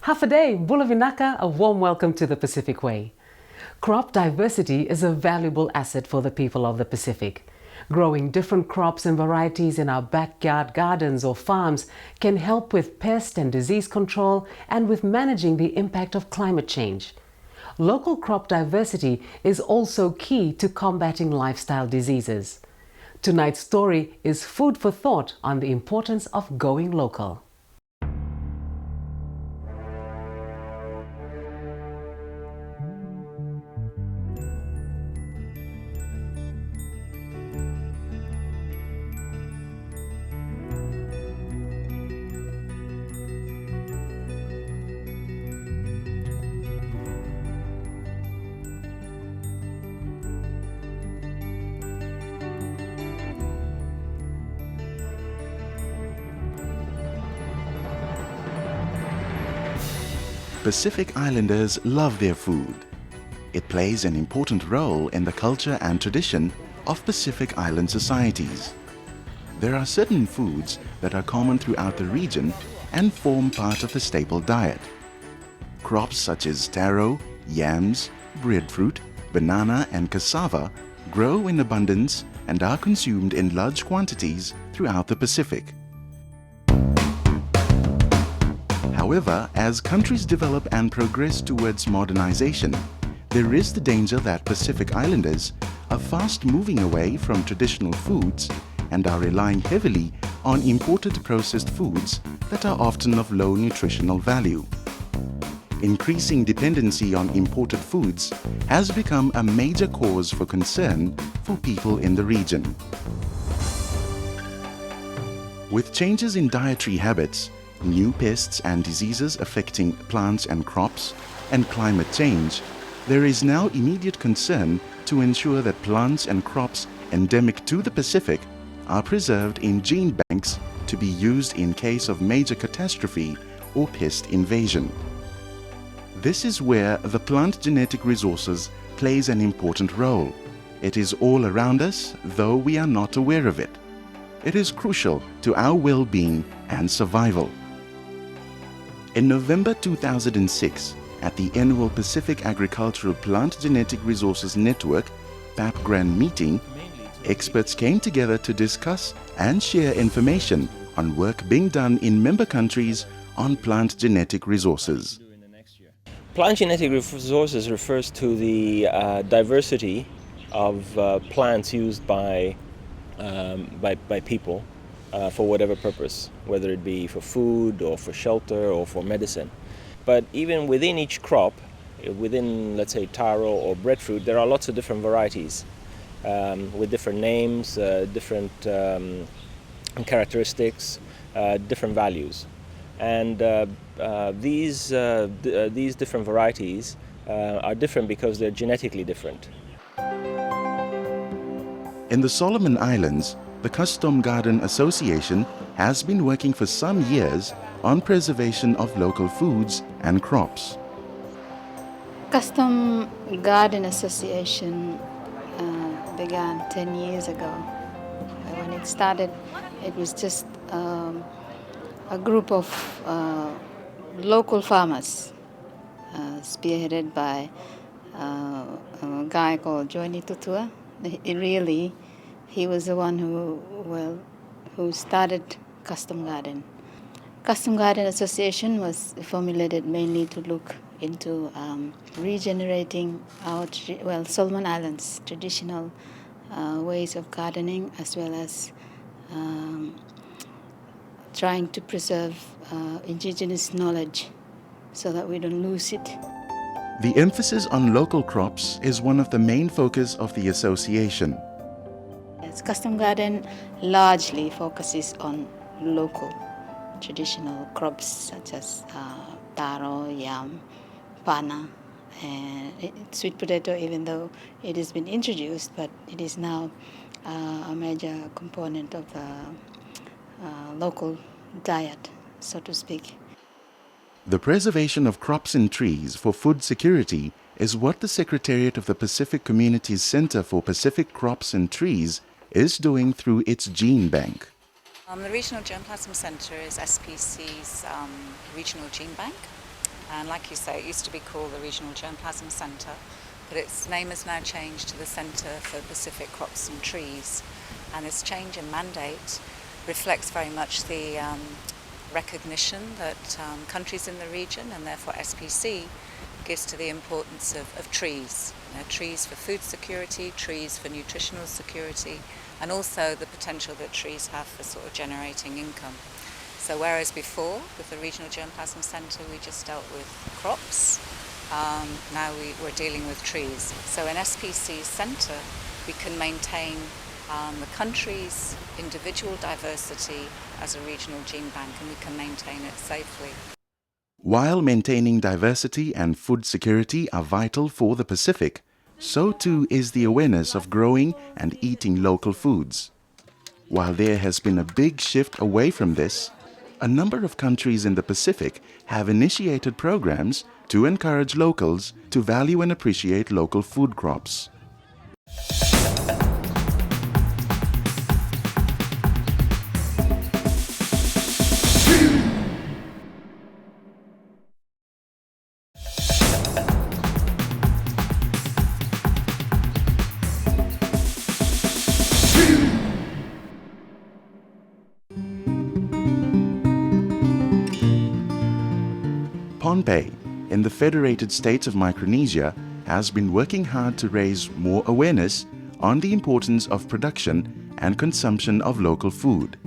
Hafaday, Bulavinaka, a warm welcome to the Pacific Way. Crop diversity is a valuable asset for the people of the Pacific. Growing different crops and varieties in our backyard gardens or farms can help with pest and disease control and with managing the impact of climate change. Local crop diversity is also key to combating lifestyle diseases. Tonight's story is food for thought on the importance of going local. Pacific Islanders love their food. It plays an important role in the culture and tradition of Pacific Island societies. There are certain foods that are common throughout the region and form part of the staple diet. Crops such as taro, yams, breadfruit, banana and cassava grow in abundance and are consumed in large quantities throughout the Pacific. However, as countries develop and progress towards modernization, there is the danger that Pacific Islanders are fast moving away from traditional foods and are relying heavily on imported processed foods that are often of low nutritional value. Increasing dependency on imported foods has become a major cause for concern for people in the region. With changes in dietary habits, new pests and diseases affecting plants and crops, and climate change, there is now immediate concern to ensure that plants and crops endemic to the Pacific are preserved in gene banks to be used in case of major catastrophe or pest invasion. This is where the plant genetic resources plays an important role. It is all around us, though we are not aware of it. It is crucial to our well-being and survival. In November 2006, at the annual Pacific Agricultural Plant Genetic Resources Network PAP Grand Meeting, experts came together to discuss and share information on work being done in member countries on plant genetic resources. Plant genetic resources refers to the diversity of plants used by people for whatever purpose, whether it be for food or for shelter or for medicine. But even within each crop, within, let's say, taro or breadfruit, there are lots of different varieties with different names, different characteristics, different values. And these different varieties are different because they're genetically different. In the Solomon Islands, the Custom Garden Association has been working for some years on preservation of local foods and crops. Custom Garden Association began 10 years ago. When it started, it was just a group of local farmers spearheaded by a guy called Johnny Tutua. He was the one who started Custom Garden. Custom Garden Association was formulated mainly to look into regenerating our Solomon Islands traditional ways of gardening, as well as trying to preserve indigenous knowledge so that we don't lose it. The emphasis on local crops is one of the main focus of the association. Yes, Custom Garden largely focuses on local traditional crops such as taro, yam, pana, and sweet potato, even though it has been introduced, but it is now a major component of the local diet, so to speak. The preservation of crops and trees for food security is what the Secretariat of the Pacific Communities Center for Pacific Crops and Trees is doing through its gene bank. The Regional Germplasm Center is SPC's regional gene bank. And like you say, it used to be called the Regional Germplasm Centre, but its name has now changed to the Centre for Pacific Crops and Trees. And this change in mandate reflects very much the recognition that countries in the region, and therefore SPC, gives to the importance of trees. Trees for food security, trees for nutritional security, and also the potential that trees have for sort of generating income. So whereas before, with the Regional Germplasm Centre, we just dealt with crops, now we're dealing with trees. So in SPC's centre, we can maintain the country's individual diversity as a regional gene bank, and we can maintain it safely. While maintaining diversity and food security are vital for the Pacific, so too is the awareness of growing and eating local foods. While there has been a big shift away from this, a number of countries in the Pacific have initiated programs to encourage locals to value and appreciate local food crops. Pohnpei, in the Federated States of Micronesia, has been working hard to raise more awareness on the importance of production and consumption of local food.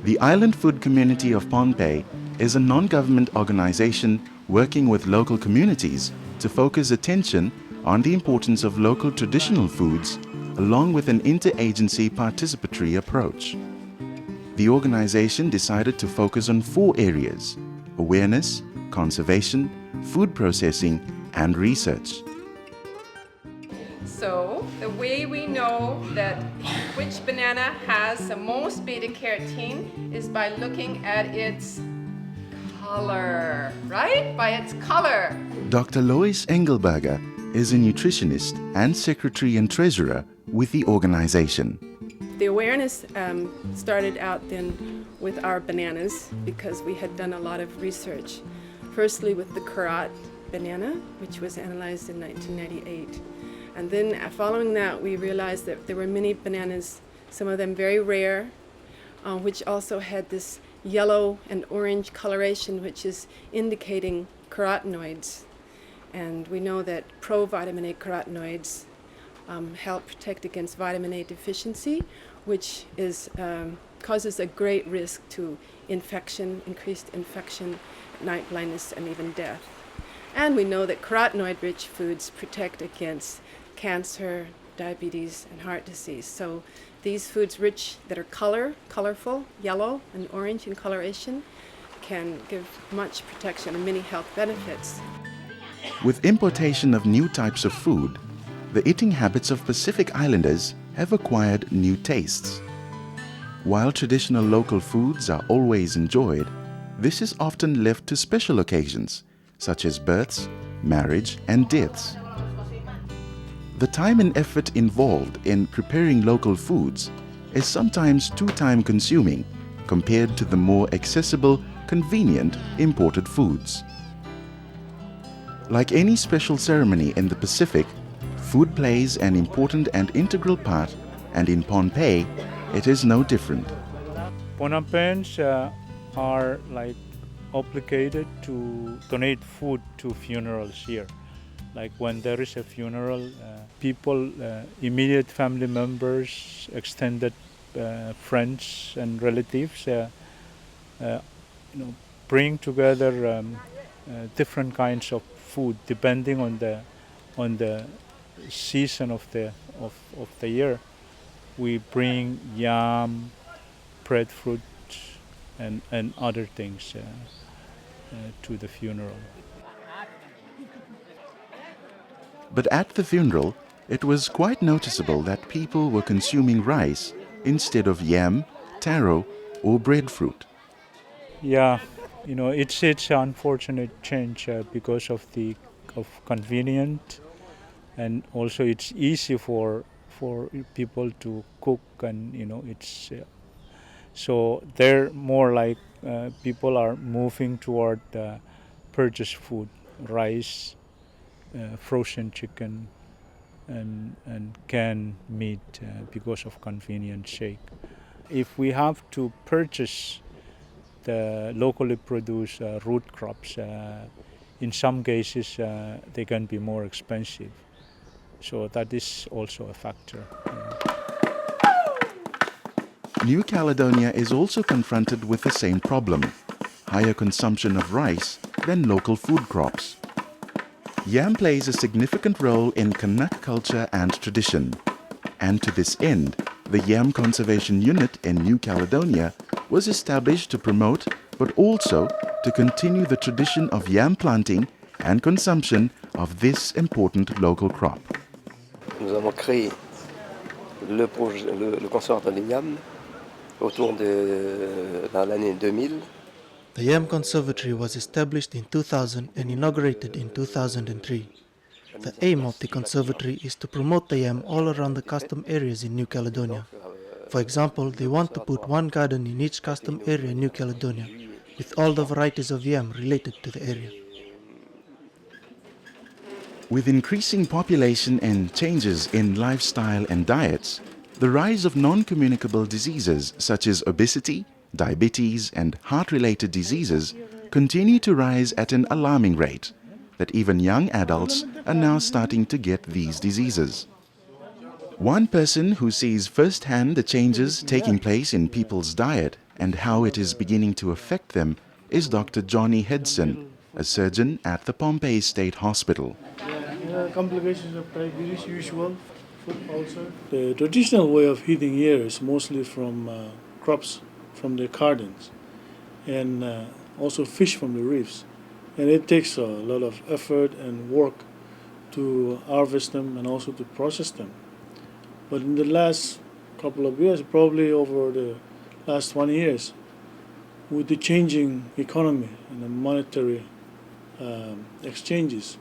The Island Food Community of Pohnpei is a non-government organization working with local communities to focus attention on the importance of local traditional foods, along with an interagency participatory approach. The organization decided to focus on 4 areas: awareness, conservation, food processing, and research. So the way we know that which banana has the most beta-carotene is by looking at its color, right? By its color. Dr. Lois Engelberger is a nutritionist and secretary and treasurer with the organization. The awareness started out then with our bananas because we had done a lot of research. Firstly with the Karat banana, which was analyzed in 1998. And then following that, we realized that there were many bananas, some of them very rare, which also had this yellow and orange coloration, which is indicating carotenoids. And we know that provitamin A carotenoids help protect against vitamin A deficiency, which is, causes a great risk to infection, increased infection, night blindness, and even death. And we know that carotenoid-rich foods protect against cancer, diabetes, and heart disease. So these foods that are colorful, yellow and orange in coloration, can give much protection and many health benefits. With importation of new types of food, the eating habits of Pacific Islanders have acquired new tastes. While traditional local foods are always enjoyed, this is often left to special occasions, such as births, marriage, and deaths. The time and effort involved in preparing local foods is sometimes too time-consuming compared to the more accessible, convenient imported foods. Like any special ceremony in the Pacific, food plays an important and integral part, and in Pohnpei, it is no different. Pohnpeians are like obligated to donate food to funerals here. Like when there is a funeral, people, immediate family members, extended friends and relatives, bring together different kinds of food depending on the season of the year. We bring yam, breadfruit, and other things to the funeral. But at the funeral, it was quite noticeable that people were consuming rice instead of yam, taro, or breadfruit. Yeah, it's an unfortunate change because of convenient, and also it's easy for people to cook, and it's so they're more like people are moving toward purchase food, rice, frozen chicken, and canned meat because of convenience sake. If we have to purchase the locally produced root crops, in some cases they can be more expensive. So that is also a factor. New Caledonia is also confronted with the same problem: higher consumption of rice than local food crops. Yam plays a significant role in Kanak culture and tradition, and to this end, the Yam Conservation Unit in New Caledonia was established to promote, but also to continue the tradition of yam planting and consumption of this important local crop. Nous avons créé le conservatoire des yams dans l'année 2000. The Yam Conservatory was established in 2000 and inaugurated in 2003. The aim of the conservatory is to promote the yam all around the custom areas in New Caledonia. For example, they want to put one garden in each custom area in New Caledonia, with all the varieties of yam related to the area. With increasing population and changes in lifestyle and diets, the rise of non-communicable diseases such as obesity, diabetes, and heart-related diseases continue to rise at an alarming rate, that even young adults are now starting to get these diseases. One person who sees firsthand the changes taking place in people's diet and how it is beginning to affect them is Dr. Johnny Hedson, a surgeon at the Pompey State Hospital. Complications of diabetes, usual, food ulcer. The traditional way of eating here is mostly from crops from the gardens and also fish from the reefs. And it takes a lot of effort and work to harvest them and also to process them. But in the last couple of years, probably over the last 20 years, with the changing economy and the monetary exchanges,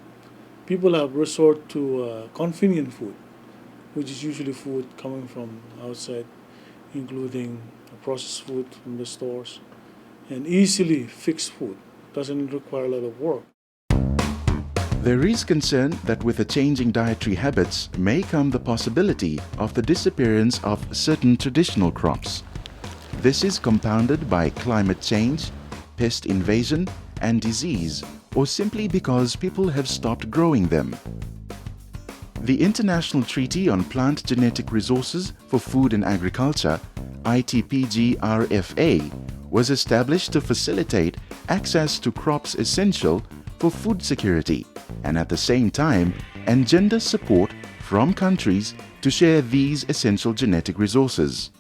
people have resort to convenient food, which is usually food coming from outside, including processed food from the stores, and easily fixed food. Doesn't require a lot of work. There is concern that with the changing dietary habits may come the possibility of the disappearance of certain traditional crops. This is compounded by climate change, pest invasion, and disease, or simply because people have stopped growing them. The International Treaty on Plant Genetic Resources for Food and Agriculture, ITPG-RFA, was established to facilitate access to crops essential for food security and at the same time engender support from countries to share these essential genetic resources.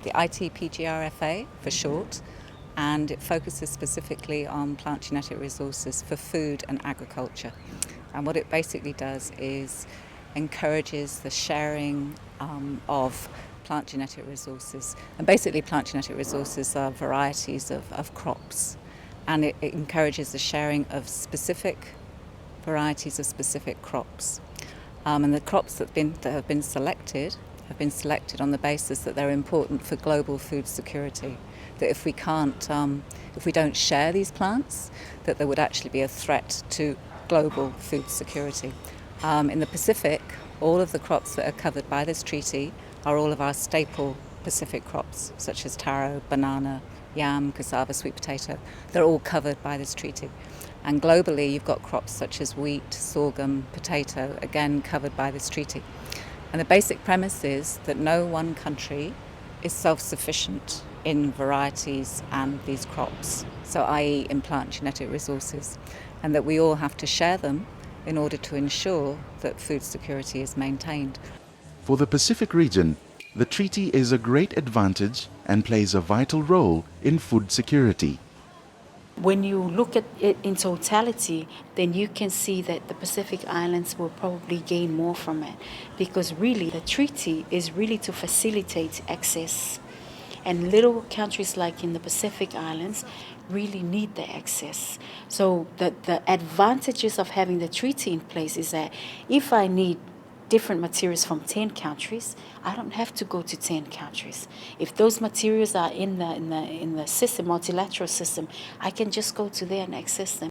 The ITPG-RFA for short, and it focuses specifically on plant genetic resources for food and agriculture. And what it basically does is encourages the sharing of plant genetic resources. And basically plant genetic resources are varieties of crops. And it encourages the sharing of specific varieties of specific crops. And the crops that have been selected on the basis that they're important for global food security. That if we don't share these plants, that there would actually be a threat to global food security. In the Pacific, all of the crops that are covered by this treaty are all of our staple Pacific crops, such as taro, banana, yam, cassava, sweet potato. They're all covered by this treaty. And globally, you've got crops such as wheat, sorghum, potato, again covered by this treaty. And the basic premise is that no one country is self-sufficient in varieties and these crops, so i.e. in plant genetic resources, and that we all have to share them in order to ensure that food security is maintained. For the Pacific region, the treaty is a great advantage and plays a vital role in food security. When you look at it in totality, then you can see that the Pacific Islands will probably gain more from it, because really the treaty is really to facilitate access. And little countries like in the Pacific Islands really need the access. So the advantages of having the treaty in place is that if I need different materials from 10 countries, I don't have to go to 10 countries. If those materials are in the system, multilateral system, I can just go to there and access them.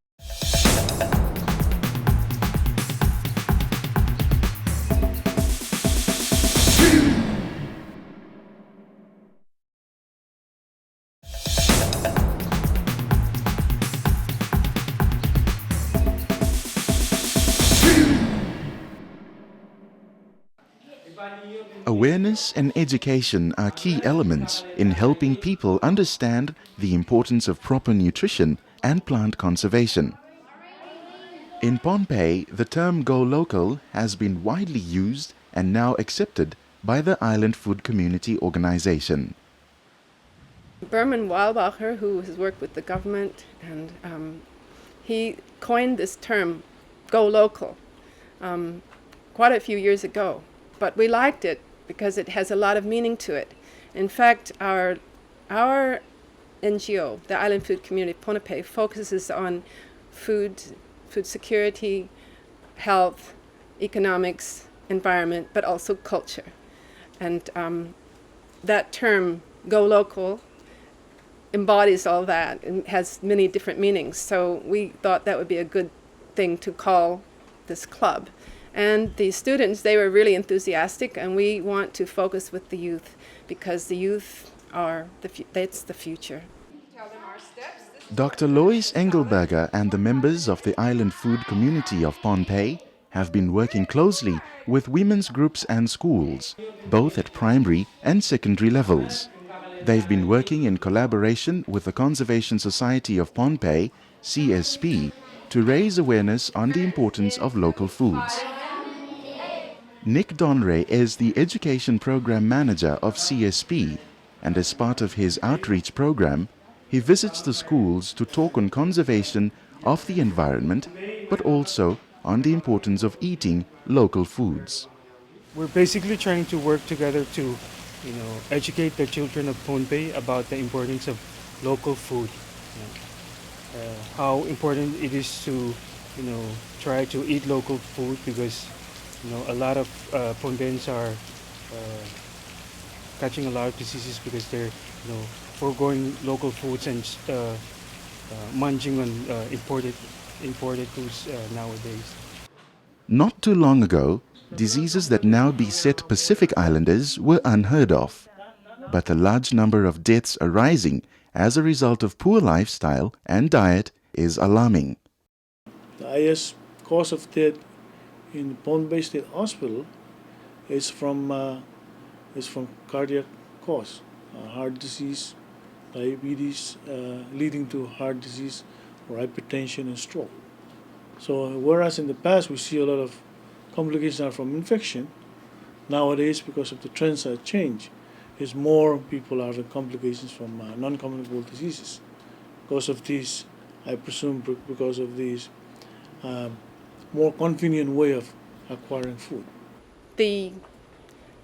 Awareness and education are key elements in helping people understand the importance of proper nutrition and plant conservation. In Pohnpei, the term "go local" has been widely used and now accepted by the Island Food Community Organization. Berman Weilbacher, who has worked with the government, and he coined this term, "go local," quite a few years ago. But we liked it because it has a lot of meaning to it. In fact, our NGO, the Island Food Community Pohnpei, focuses on food security, health, economics, environment, but also culture. And that term, "go local," embodies all that and has many different meanings. So we thought that would be a good thing to call this club. And the students, they were really enthusiastic, and we want to focus with the youth because the youth are that's the future. Dr. Lois Engelberger and the members of the Island Food Community of Pohnpei have been working closely with women's groups and schools, both at primary and secondary levels. They've been working in collaboration with the Conservation Society of Pohnpei, CSP, to raise awareness on the importance of local foods. Nick Donray is the Education Program Manager of CSP, and as part of his outreach program, he visits the schools to talk on conservation of the environment, but also on the importance of eating local foods. We're basically trying to work together to, educate the children of Pohnpei about the importance of local food. How important it is to, try to eat local food because, a lot of Pohnpeians are catching a lot of diseases because they're, foregoing local foods and munching on imported foods nowadays. Not too long ago, diseases that now beset Pacific Islanders were unheard of, but the large number of deaths arising as a result of poor lifestyle and diet is alarming. The highest cause of death in Pohnpei State Hospital is from cardiac cause, heart disease, diabetes leading to heart disease or hypertension and stroke. So whereas in the past we see a lot of complications are from infection, nowadays because of the trends that change, is more people are having complications from non-communicable diseases. Because of these, I presume because of these more convenient way of acquiring food. The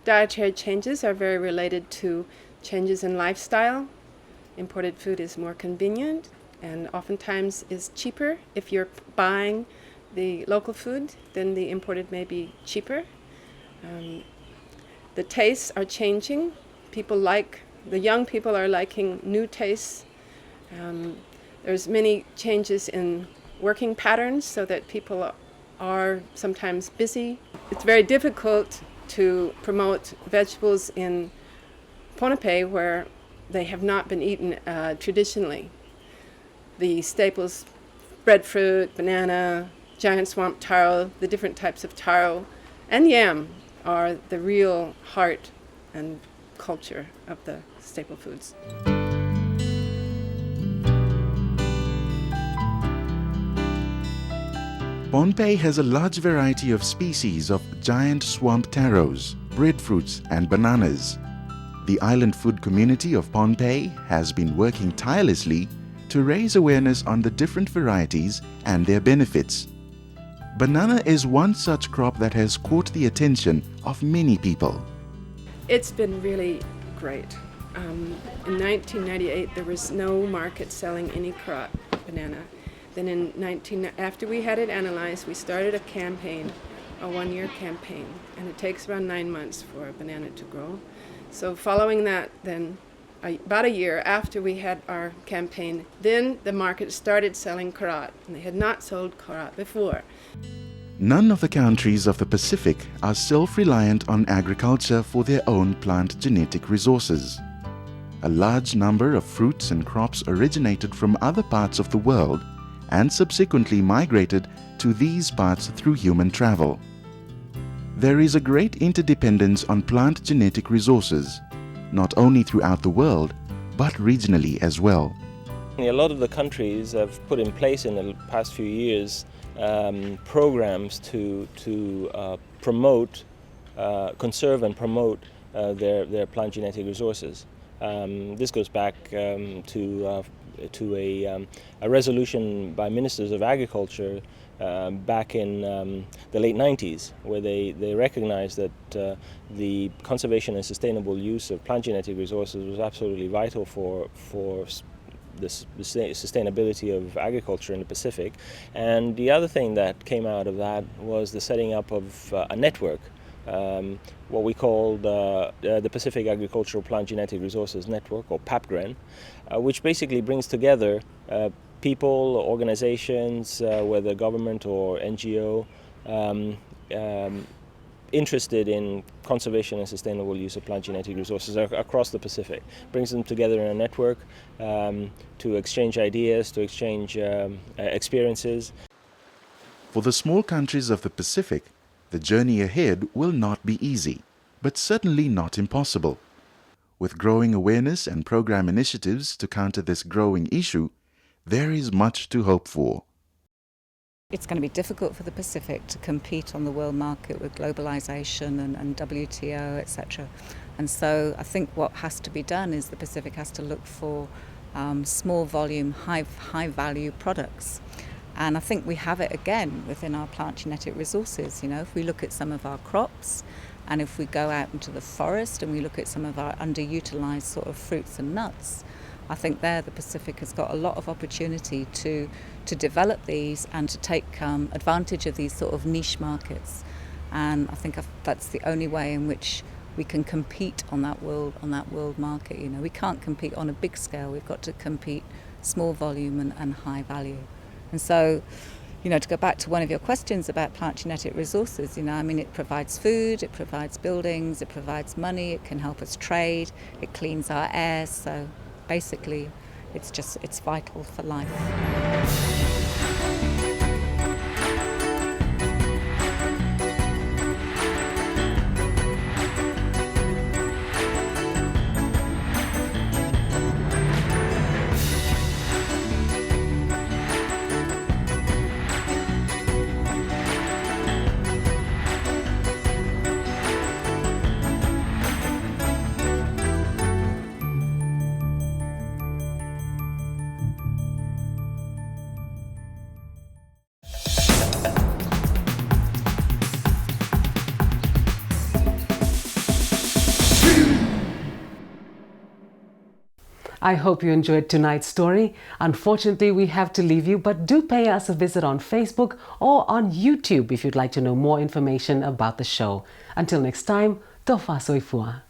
dietary changes are very related to changes in lifestyle. Imported food is more convenient and oftentimes is cheaper. If you're buying the local food, then the imported may be cheaper. The tastes are changing. The young people are liking new tastes. There's many changes in working patterns so that people are sometimes busy. It's very difficult to promote vegetables in Pohnpei where they have not been eaten traditionally. The staples, breadfruit, banana, giant swamp taro, the different types of taro, and yam are the real heart and culture of the staple foods. Pohnpei has a large variety of species of giant swamp taros, breadfruits and bananas. The Island Food Community of Pohnpei has been working tirelessly to raise awareness on the different varieties and their benefits. Banana is one such crop that has caught the attention of many people. It's been really great. In 1998, there was no market selling any crop banana. Then after we had it analyzed, we started a campaign a one-year campaign, and it takes around 9 months for a banana to grow. So following that, then about a year after we had our campaign, then the market started selling karat, and they had not sold karat before. None of the countries of the Pacific are self-reliant on agriculture for their own plant genetic resources. A large number of fruits and crops originated from other parts of the world and subsequently migrated to these parts through human travel. There is a great interdependence on plant genetic resources, not only throughout the world, but regionally as well. A lot of the countries have put in place in the past few years programs to promote, conserve and promote their plant genetic resources. This goes back to a resolution by ministers of agriculture back in the late 90s, where they recognized that the conservation and sustainable use of plant genetic resources was absolutely vital for the sustainability of agriculture in the Pacific. And the other thing that came out of that was the setting up of a network, what we call the Pacific Agricultural Plant Genetic Resources Network, or PAPGREN, which basically brings together people, organizations, whether government or NGO, interested in conservation and sustainable use of plant genetic resources across the Pacific. Brings them together in a network to exchange ideas, to exchange experiences. For the small countries of the Pacific, the journey ahead will not be easy, but certainly not impossible. With growing awareness and program initiatives to counter this growing issue, there is much to hope for. It's going to be difficult for the Pacific to compete on the world market with globalization and WTO, etc. And so I think what has to be done is the Pacific has to look for small volume, high value products. And I think we have it again within our plant genetic resources. You know, if we look at some of our crops, and if we go out into the forest and we look at some of our underutilized sort of fruits and nuts, I think there the Pacific has got a lot of opportunity to develop these and to take advantage of these sort of niche markets. And I think that's the only way in which we can compete on that world market. You know, we can't compete on a big scale. We've got to compete small volume and high value. And so, you know, to go back to one of your questions about plant genetic resources, you know, I mean, it provides food, it provides buildings, it provides money, it can help us trade, it cleans our air. So basically, it's vital for life. I hope you enjoyed tonight's story. Unfortunately, we have to leave you, but do pay us a visit on Facebook or on YouTube if you'd like to know more information about the show. Until next time, tofa soifua.